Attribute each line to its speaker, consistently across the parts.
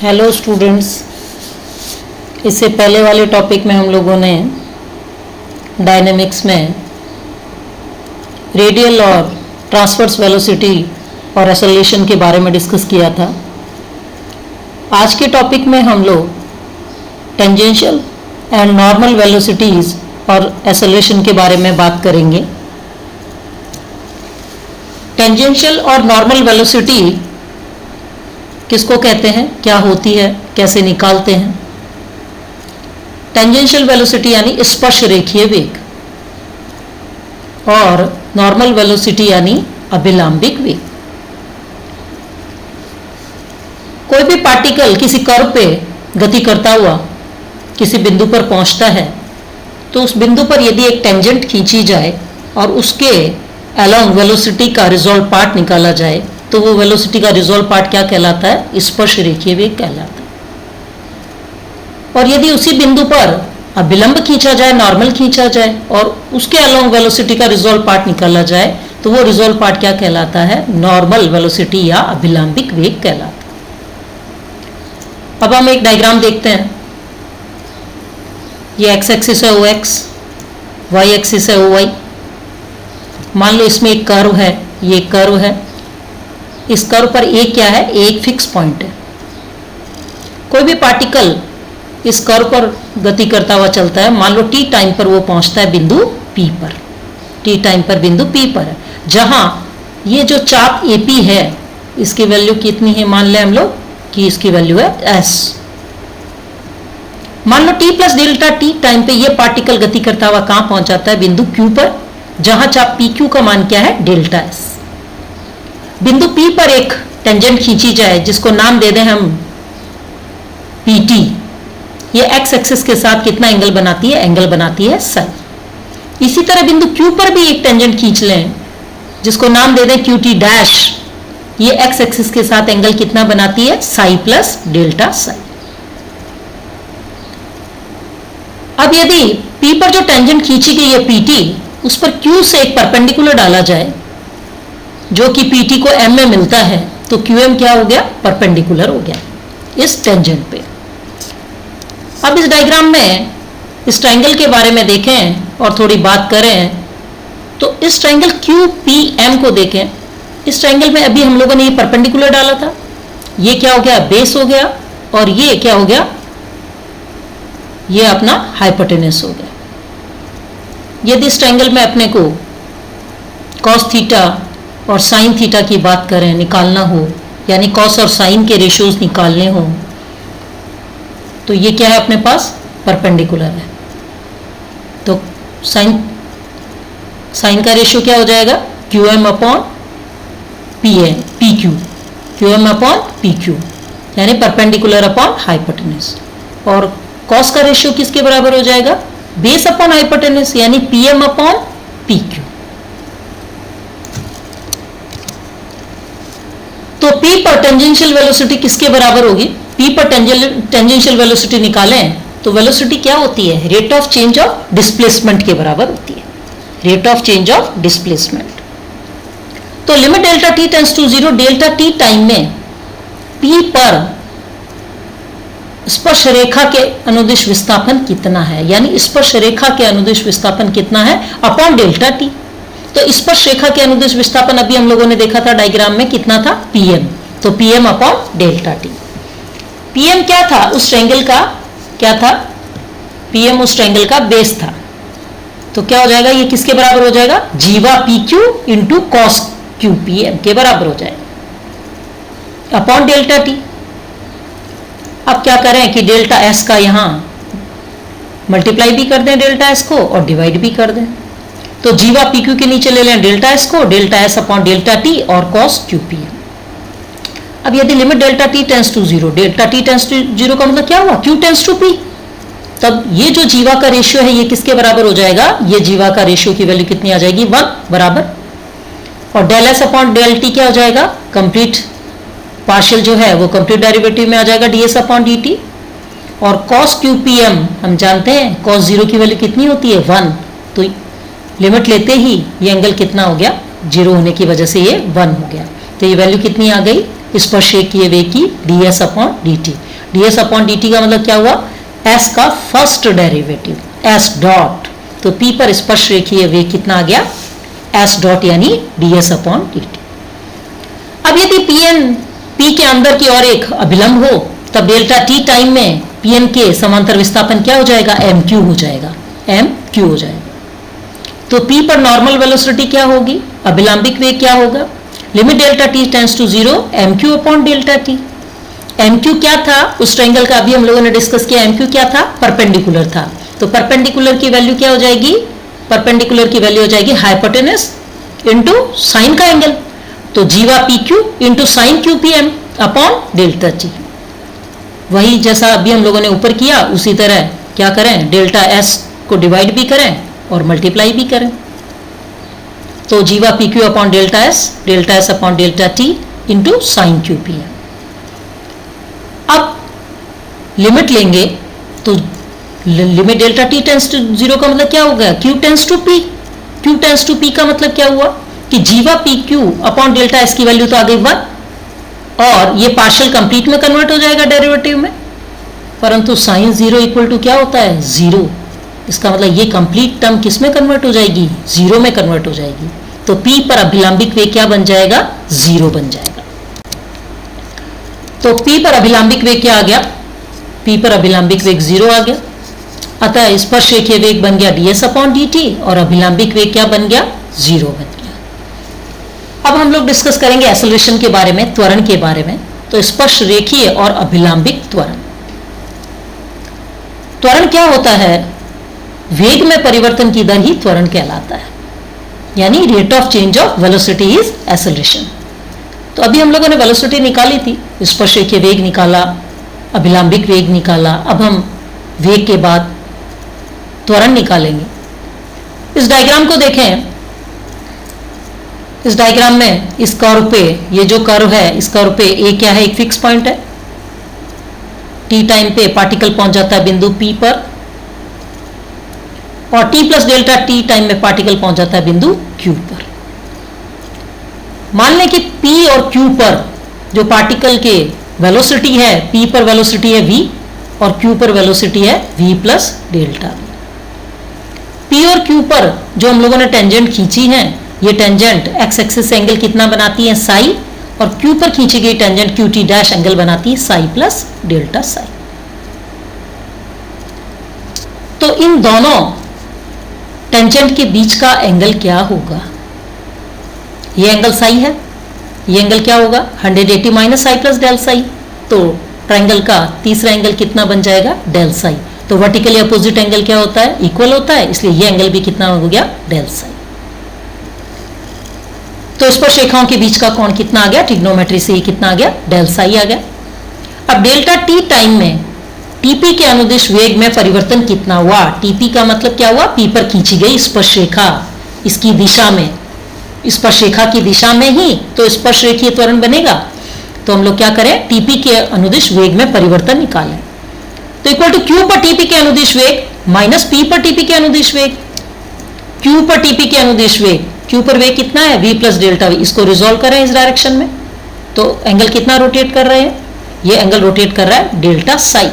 Speaker 1: Hello students, इससे पहले वाले टॉपिक में हम लोगों ने डायनेमिक्स में रेडियल और ट्रांसवर्स वेलोसिटी और एक्सेलरेशन के बारे में डिस्कस किया था। आज के टॉपिक में हम लोग टेंजेंशियल एंड नॉर्मल वेलोसिटीज़ और एक्सेलरेशन के बारे में बात करेंगे। टेंजेंशियल और नॉर्मल वेलोसिटी किसको कहते हैं, क्या होती है, कैसे निकालते हैं। टेंजेंशियल वेलोसिटी यानी स्पर्श रेखीय वेग और नॉर्मल वेलोसिटी यानी अभिलंबिक वेग। कोई भी पार्टिकल किसी कर्व पे गति करता हुआ किसी बिंदु पर पहुंचता है तो उस बिंदु पर यदि एक टेंजेंट खींची जाए और उसके अलोंग वेलोसिटी का रिजॉल्व पार्ट निकाला जाए तो वो वेलोसिटी का रिजॉल्व पार्ट क्या कहलाता है, स्पर्श रेखीय वेग कहलाता है। और यदि उसी बिंदु पर अभिलंब खींचा जाए, नॉर्मल खींचा जाए और उसके अलोंग वेलोसिटी का रिजॉल्व पार्ट निकाला जाए तो वो रिजॉल्व पार्ट क्या कहलाता है, नॉर्मल वेलोसिटी या अभिलंबिक वेग कहलाता है। अब हम एक डायग्राम देखते हैं। ये एक्स एक्सिस है OX, वाई एक्सिस है OY। मान लो इसमें एक कर्व है, ये कर्व है। इस कर्व पर एक क्या है, एक फिक्स पॉइंट है। कोई भी पार्टिकल इस कर्व पर गति करता हुआ चलता है। मान लो t टाइम पर वो पहुंचता है बिंदु P पर, t टाइम पर बिंदु P पर है, जहां ये जो चाप AP है इसकी वैल्यू कितनी है, मान लें हम लोग कि इसकी वैल्यू है S। मान लो t plus delta t time पे ये पार्टिकल गति करता हुआ कहां पहुंच जाता है, बिंदु Q पर, जहां चाप PQ का मान क्या है, डेल्टा S। बिंदु P पर एक टेंजेंट खींची जाए जिसको नाम दे दें हम PT। ये x एक्सिस के साथ कितना एंगल बनाती है, एंगल बनाती है साई। इसी तरह बिंदु Q पर भी एक टेंजेंट खींच लें जिसको नाम दे दें QT डैश। ये x एक्सिस के साथ एंगल कितना बनाती है, साई प्लस डेल्टा साई। अब यदि P पर जो टेंजेंट खींची गई है PT, उस पर Q से एक परपेंडिकुलर डाला जाए जो कि PT को M में मिलता है तो QM क्या हो गया, परपेंडिकुलर हो गया इस टेंजेंट पे। अब इस डायग्राम में इस ट्रायंगल के बारे में देखें और थोड़ी बात करें तो इस ट्रायंगल QPM को देखें। इस ट्रायंगल में अभी हम लोगों ने ये परपेंडिकुलर डाला था, ये क्या हो गया, बेस हो गया, और ये क्या हो गया, ये अपना हाइपोटेनस हो गया। यदि इस ट्रायंगल में अपने को कॉस थीटा और साइन थीटा की बात करें, निकालना हो, यानी कॉस और साइन के रेशियोज निकालने हो, तो ये क्या है अपने पास, परपेंडिकुलर है। तो साइन का रेशियो क्या हो जाएगा, QM upon PQ, QM upon PQ, यानी परपेंडिकुलर अपॉन हाइपोटेनस। और कॉस का रेशियो किसके बराबर हो जाएगा, बेस अपॉन हाइपोटेनस, यानी PM अपॉन PQ। तो P पर टेंजेंशियल वेलोसिटी किसके बराबर होगी, P पर टेंजेंशियल वेलोसिटी निकालें तो वेलोसिटी क्या होती है, rate of change of displacement के बराबर होती है, rate of change of displacement. तो limit delta t tends to 0, delta t time में P पर स्पर्श रेखा के अनुदिश विस्थापन कितना है, यानी स्पर्श रेखा के अनुदिश विस्थापन कितना है अपॉन डेल्टा t। तो स्पर्श रेखा के अनुदिश विस्थापन अभी हम लोगों ने देखा था डायग्राम में, कितना था, PM। तो PM upon delta t। PM क्या था, उस ट्रायंगल का क्या था, PM उस ट्रायंगल का बेस था। तो क्या हो जाएगा, ये किसके बराबर हो जाएगा, जीवा PQ इंटू कॉस QPM के बराबर हो जाएगा अपॉन डेल्टा t। अब क्या करें कि डेल्टा S का यहाँ मल्टीप्लाई भी कर दें डेल्टा S को और डिवाइड भी कर दें। तो जीवा PQ के नीचे ले लें डेल्टा S को, delta S upon delta t और कॉस QPM। अब यदि limit delta t tends to 0, delta t tends to 0 का मतलब क्या हुआ, Q टेंड्स टू P, तब ये जो जीवा का रेशियो है ये किसके बराबर हो जाएगा, ये जीवा का रेशियो की वैल्यू कितनी आ जाएगी, 1 बराबर। और del S upon del t क्या हो जाएगा, कंप्लीट पार्शियल जो है वो कंप्लीट डेरिवेटिव में आ जाएगा ds अपॉन dt। और कॉस QPM हम जानते हैं कॉस 0 की वैल्यू कितनी होती है, 1। तो लिमिट लेते ही ये एंगल कितना हो गया, 0 होने की वजह से ये 1 हो गया। तो ये वैल्यू कितनी आ गई, स्पर्श रेखीय वेग की ds अपॉन dt। ds अपॉन dt का मतलब क्या हुआ, s का फर्स्ट डेरिवेटिव s डॉट, तो p पर स्पर्श रेखीय वेग कितना आ गया, s डॉट यानी ds अपॉन dt। अब यदि p के अंदर की ओर एक अभिलंब हो तब डेल्टा t टाइम में pn के समांतर विस्थापन क्या हो जाएगा, mq हो जाएगा, mq हो जाएगा। तो p पर नॉर्मल वेलोसिटी क्या होगी, अभिलंबिक वेग क्या होगा, limit delta t tends to 0 mq upon delta t। mq क्या था, उस ट्रायंगल का अभी हम लोगों ने डिस्कस किया, mq क्या था, परपेंडिकुलर था। तो परपेंडिकुलर की वैल्यू क्या हो जाएगी, परपेंडिकुलर की वैल्यू हो जाएगी हाइपोटेनस इंटू साइन का एंगल, तो जीवा pq into sine Q pm upon delta t। वही जैसा अभी हम लोगों ने ऊपर किया उसी तरह क्या करें, डेल्टा s को डिवाइड भी करें और मल्टीप्लाई भी करें, तो जीवा P Q upon delta S upon delta T into sine Q P M. अब लिमिट लेंगे तो limit delta T tends to 0 का मतलब क्या हो गया, Q tends to P, Q tends to P का मतलब क्या हुआ कि जीवा P Q upon delta S की वैल्यू तो आ गई 1 और ये पार्शियल कंप्लीट में कन्वर्ट हो जाएगा डेरिवेटिव में, परंतु साइन 0 इक्वल टू क्या होता है, 0। इसका मतलब ये कंप्लीट टर्म किस में कन्वर्ट हो जाएगी, 0 में कन्वर्ट हो जाएगी। तो p पर अभिलंबिक वेग क्या बन जाएगा, 0 बन जाएगा। तो p पर अभिलंबिक वेग क्या आ गया, p पर अभिलंबिक वेग 0 आ गया, अतः स्पर्श रेखीय वेग बन गया ds अपॉन dt और अभिलंबिक वेग क्या बन गया, 0 बन गया। अब हम लोग डिस्कस करेंगे एक्सेलरेशन के बारे में, त्वरण के बारे में। तो स्पर्श रेखीय और अभिलंबिक त्वरण, त्वरण क्या होता है, वेग में परिवर्तन की दर ही त्वरण कहलाता है, यानी rate of change of velocity is acceleration. तो अभी हम लोगों ने वेलोसिटी निकाली थी, स्पर्श रेखीय वेग निकाला, अभिलंबिक वेग निकाला, अब हम वेग के बाद त्वरण निकालेंगे। इस डायग्राम को देखें, इस डायग्राम में इस कर्व पे, ये जो कर्व है इस कर्व पे ए क्या है, एक फिक्स पॉइंट है, टी टाइम पे पार्टिकल पहुंच जाता है बिंदु पी पर और t plus delta T time में पार्टिकल पहुंच जाता है बिंदु q पर। मान लें कि p और q पर जो पार्टिकल के वेलोसिटी है, p पर वेलोसिटी है v और q पर वेलोसिटी है v plus delta v। p और q पर जो हम लोगों ने टेंजेंट खींची है, ये टेंजेंट x एक्सिस से एंगल कितना बनाती है, साई, और q पर खींची गई टेंजेंट qt डैश एंगल बनाती है साई प्लस डेल्टा साई। तो इन दोनों टेंजेंट के बीच का एंगल क्या होगा, ये एंगल साई है, ये एंगल क्या होगा 180 minus psi plus del psi. तो ट्रायंगल का तीसरा एंगल कितना बन जाएगा, डेल साई। तो वर्टिकली अपोजिट एंगल क्या होता है, इक्वल होता है, इसलिए ये एंगल भी कितना हो गया, डेल साई। तो स्पर्श रेखाओं के बीच का कोण कितना आ गया, ट्रिग्नोमेट्री से कितना आ गया, डेल साई आ गया। अब डेल्टा टी टाइम में टीपी के अनुदिश वेग में परिवर्तन कितना हुआ, टीपी का मतलब क्या हुआ, पी पर खींची गई स्पर्श रेखा, इसकी दिशा में, स्पर्श रेखा की दिशा में ही तो स्पर्श रेखीय त्वरण बनेगा। तो हम लोग क्या करें, टीपी के अनुदिश वेग में परिवर्तन निकालें। तो इक्वल टू क्यू पर टीपी के अनुदिश वेग माइनस पी पर टीपी के अनुदिश वेग, क्यू पर टीपी के अनुदिश वेग, क्यू पर वेग कितना है, v प्लस डेल्टा वी। इसको रिजोल्व करें इस डायरेक्शन में, तो एंगल कितना रोटेट कर रहे हैं, ये एंगल रोटेट कर रहा है डेल्टा साई,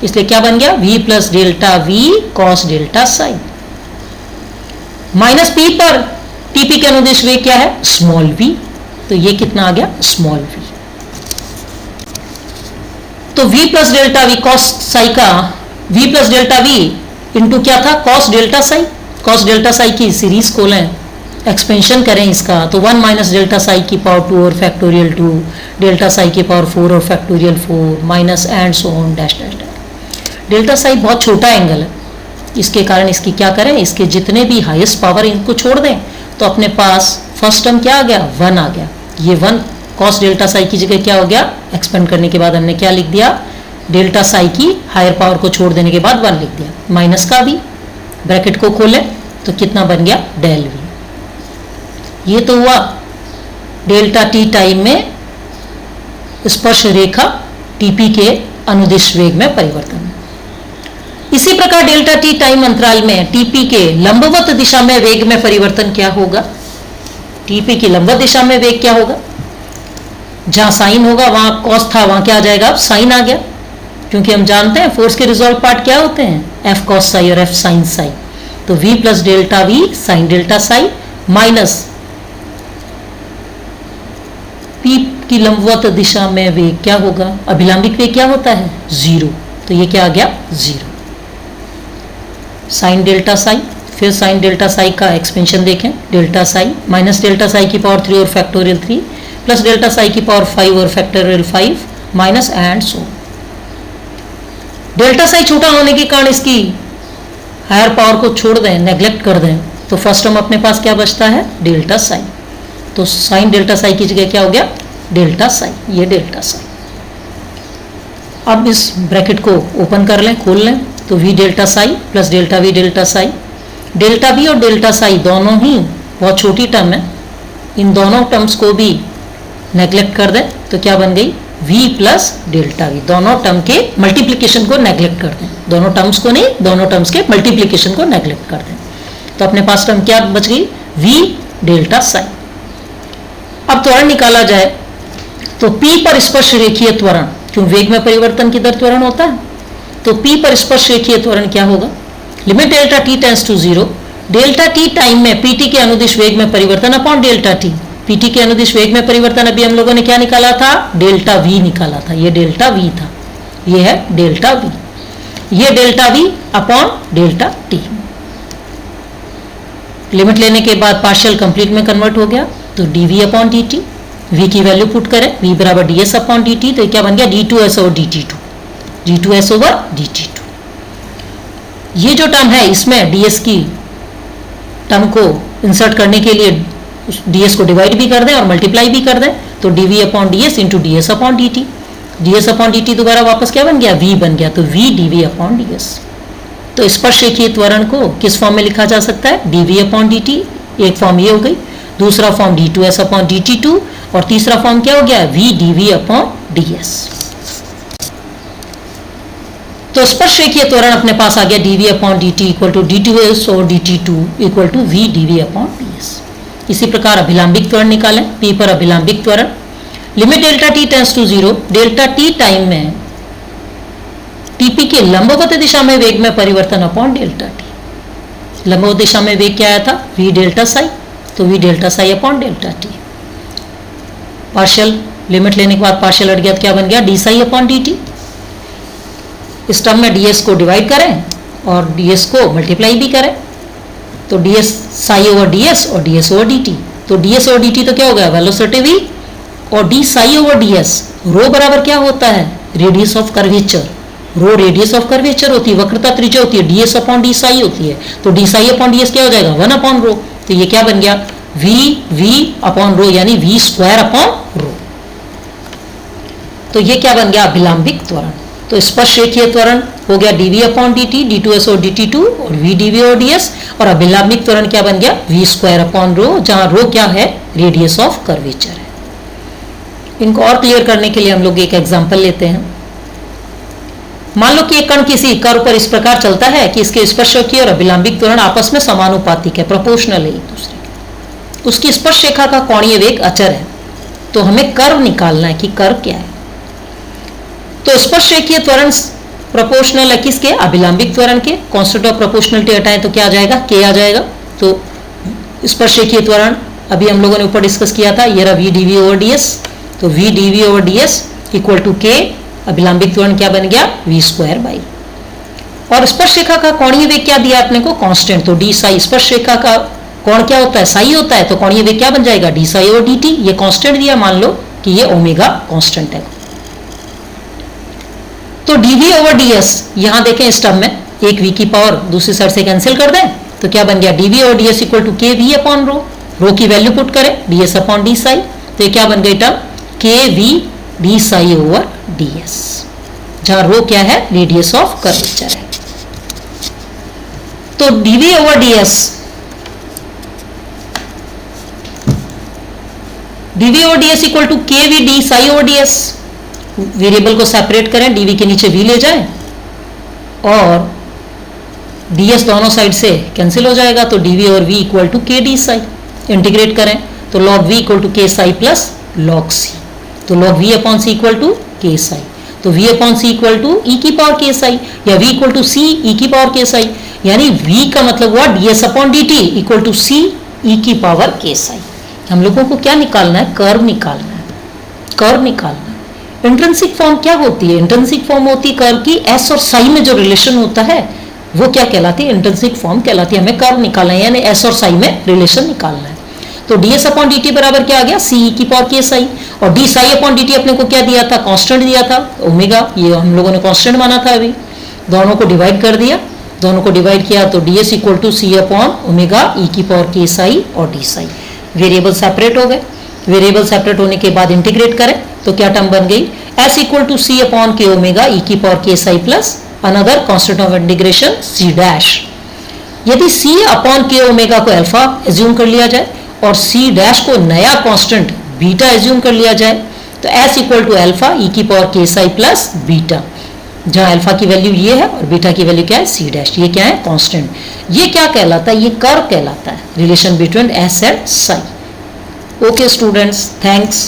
Speaker 1: इसलिए क्या बन गया, v plus delta we cos delta Sai. Minus P पर टीपी के अनुदिश वेग क्या है, स्मॉल v, तो ये कितना आ गया, स्मॉल v। तो v plus delta we cos psi का, v plus delta we into क्या था, cos delta Sai. Cos delta Sai की सीरीज खोलें, एक्सपेंशन करें इसका, तो 1 माइनस डेल्टा साई की पावर 2 और फैक्टोरियल 2, डेल्टा साई की पावर 4 और factorial 4, minus and so on dash dash dash. Delta Sai बहुत छोटा एंगल है, इसके कारण इसकी क्या करें, इसके जितने भी हाईएस्ट पावर इनको छोड़ दें, तो अपने पास फर्स्ट टर्म क्या आ गया, 1 आ गया। ये 1 कॉस डेल्टा साई की जगह क्या हो गया, एक्सपेंड करने के बाद हमने क्या लिख दिया, डेल्टा साई की हायर पावर को छोड़ देने के बाद 1 लिख दिया, माइनस का भी, ब्रैकेट को खोलें तो कितना बन गया, डेल वी। ये तो हुआ डेल्टा टी टाइम में स्पर्श रेखा टीपी के अनुदिश वेग में परिवर्तन। इसी प्रकार डेल्टा टी टाइम अंतराल में टीपी के लंबवत दिशा में वेग में परिवर्तन क्या होगा, टीपी की लंबवत दिशा में वेग क्या होगा, जहां साइन होगा वहां कॉस था, वहां क्या आ जाएगा, साइन आ गया। क्योंकि हम जानते हैं फोर्स के रिजॉल्व पार्ट क्या होते हैं, एफ कॉस साई और एफ साइन साई। तो v plus delta we sine delta Sai minus p की लंबवत दिशा में वेग क्या होगा, अभिलंबिक वेग क्या होता है, 0। तो ये क्या आ गया, 0 साइन डेल्टा साई। फिर साइन डेल्टा साई का एक्सपेंशन देखें, delta Sai minus delta Sai की पावर 3 और फैक्टोरियल 3 प्लस डेल्टा साई की पावर 5 और factorial 5 minus and so. Delta Sai छोटा होने के कारण इसकी हायर पावर को छोड़ दें, नेग्लेक्ट कर दें, तो फर्स्ट टर्म अपने पास क्या बचता है, डेल्टा साई। तो साइन डेल्टा साई की जगह क्या हो गया, डेल्टा साई, ये डेल्टा साई। अब इस ब्रैकेट को ओपन कर लें, खोल लें, तो we delta Sai plus delta we delta Sai. Delta we और डेल्टा साई दोनों ही बहुत छोटी टर्म है, इन दोनों टर्म्स को भी नेग्लेक्ट कर दें तो क्या बन गई, v प्लस डेल्टा वी। दोनों टर्म के मल्टीप्लिकेशन को नेग्लेक्ट कर दें, दोनों टर्म्स को नहीं, दोनों टर्म्स के मल्टीप्लिकेशन को नेग्लेक्ट कर दें, तो अपने पास टर्म क्या बच गई, v डेल्टा साई। अब त्वरण निकाला जाए तो p पर स्पर्श रेखीय त्वरण, क्यों वेग में परिवर्तन की दर त्वरण होता है, तो p पर स्पर्श रेखीय त्वरण क्या होगा, limit delta t tends to 0, delta t time में pt के अनुदिश वेग में परिवर्तन अपॉन डेल्टा t। pt के अनुदिश वेग में परिवर्तन अभी हम लोगों ने क्या निकाला था, डेल्टा v निकाला था, ये डेल्टा v था, ये है डेल्टा v, ये delta v upon delta t। Limit लेने के बाद पार्शियल कंप्लीट में कन्वर्ट हो गया, तो dv अपॉन dt, v की वैल्यू पुट करें, v बराबर ds अपॉन dt, तो क्या बन गया, d2s over dt2, d2s over dt2। ये जो टर्म है इसमें ds की टर्म को इंसर्ट करने के लिए ds को डिवाइड भी कर दें और मल्टीप्लाई भी कर दें, तो dv upon ds into ds अपॉन dt, ds अपॉन dt दोबारा वापस क्या बन गया, v बन गया, तो v dv अपॉन ds। तो स्पर्श रेखीय त्वरण को किस फॉर्म में लिखा जा सकता है, dv अपॉन dt, एक फॉर्म ये हो गई, दूसरा फॉर्म d2s अपॉन dt2 और तीसरा फॉर्म क्या हो गया, v dv अपॉन ds। तो स्पर्श रेखीय त्वरण अपने पास आ गया dv upon dt equal to d2s और dt2 equal to v dv upon ds। इसी प्रकार अभिलंबिक त्वरण निकालें, p पर अभिलंबिक त्वरण, limit delta t tends to 0, delta t time में tp के लंबवत दिशा में वेग में परिवर्तन अपॉन डेल्टा t। लंबवत दिशा में वेग क्या आया था, v डेल्टा साई, तो v delta psi upon delta t। Partial limit लेने के बाद पार्शियल हट गया, तो क्या बन गया, d साई अपॉन dt। इस टर्म में ds को डिवाइड करें और ds को मल्टीप्लाई भी करें, तो ds साई ओवर ds और ds ओवर dt, तो ds ओवर dt तो क्या हो गया, वेलोसिटी v, और d psi over ds, rho बराबर क्या होता है, radius of curvature, rho radius of curvature होती है, वक्रता त्रिज्या होती है, ds अपॉन d साई होती है, तो d साई अपॉन ds क्या हो जाएगा, 1 अपॉन रो, तो ये क्या बन गया, v अपॉन रो यानी v स्क्वायर अपॉन रो। तो ये क्या बन गया, अभिलंबिक त्वरण। तो स्पर्श रेखीय त्वरण हो गया dv अपॉन dt, d2s और dt2 और v dv और ds, और अभिलंबिक त्वरण क्या बन गया, v स्क्वायर अपॉन रो, जहां रो क्या है, रेडियस ऑफ कर्वेचर है। इनको और क्लियर करने के लिए हम लोग एक एग्जांपल लेते हैं। मान लो कि एक कण किसी कर्व पर इस प्रकार चलता है कि इसके स्पर्श रेखीय और अभिलंबिक त्वरण आपस में समानुपातिक है, प्रोपोर्शनल है एक दूसरे के। उसकी स्पर्श रेखा का कोणीय वेग अचर है, तो हमें कर्व निकालना है कि कर्व क्या है। तो स्पर्श रेखीय त्वरण प्रोपोर्शनल है किसके, अभिलंबिक त्वरण के। कांस्टेंट ऑफ प्रोपोर्शनलिटी हटाएं तो क्या आ जाएगा, k आ जाएगा। तो स्पर्श रेखीय त्वरण अभी हम लोगों ने ऊपर डिस्कस किया था, ये रहा v dv ओवर ds, तो v dv over ds equal to k, अभिलंबिक त्वरण क्या बन गया, v स्क्वायर बाई। और स्पर्श रेखा का कोणीय वेग क्या दिया अपने को, कांस्टेंट, तो d साई, स्पर्श रेखा का कोण क्या होता है, साई होता है, तो कोणीय वेग क्या बन जाएगा, d साई ओवर dt। ये कांस्टेंट दिया, मान लो कि ये ओमेगा कांस्टेंट है। तो dv ओवर ds, यहां देखें इस टर्म में एक v की पावर दूसरी साइड से कैंसिल कर दें, तो क्या बन गया, dv over ds equal to k v upon rho, rho की वैल्यू पुट करें, ds अपॉन d साई, तो ये क्या बन गई term, k v d psi over ds, जहां रो क्या है, रेडियस ऑफ कर्वेचर है। तो dv over ds, dv over ds equal to k v d psi over ds। Variable को सेपरेट करें, dv के नीचे v ले जाएं और ds दोनों साइड से कैंसिल हो जाएगा, तो dv और v equal to k d psi. Integrate करें तो log v equal to k psi plus log c, तो log v upon c equal to k psi. तो v upon C equal to E की power के S I, या v equal to C E की power के S आई, यानी v का मतलब हुआ ds अपॉन dt equal to C E की पावर के एस आई। हम लोगों को क्या निकालना है? कर्व निकालना है, कर्व निकालना है। इंट्रिंसिक फॉर्म क्या होती है? इंट्रिंसिक फॉर्म होती है कर्व की s और साई में जो रिलेशन होता है वो क्या कहलाती है? इंट्रिंसिक फॉर्म कहलाती है। हमें कर्व निकालना है, यानी s और साई में रिलेशन निकालना है। तो ds अपॉन dt बराबर क्या आ गया? सी की पावर के एस आई, और डी साई अपॉन dt अपने को क्या दिया था? कांस्टेंट दिया था ओमेगा, ये हम लोगों ने कांस्टेंट माना था। अभी दोनों को डिवाइड कर दिया, दोनों को डिवाइड किया तो ds equal to C upon omega E की पावर के एस आई और डी साई। वेरिएबल सेपरेट हो गए, वेरिएबल सेपरेट होने के बाद इंटीग्रेट करें तो क्या टर्म बन गई? s equal to C upon K omega E की पावर के S I plus another constant of integration c dash. यदि c अपॉन के ओमेगा को अल्फा एज्यूम कर लिया जाए और c डैश को नया कांस्टेंट बीटा एज्यूम कर लिया जाए तो s इक्वल टू अल्फा ई की पावर के एस आई प्लस बीटा, जहां अल्फा की वैल्यू ये है और बीटा की वैल्यू क्या है? c dash. ये क्या है? कांस्टेंट। ये क्या कहलाता है? ये कर्व कहलाता है, relation between s and Sai. Okay students, thanks.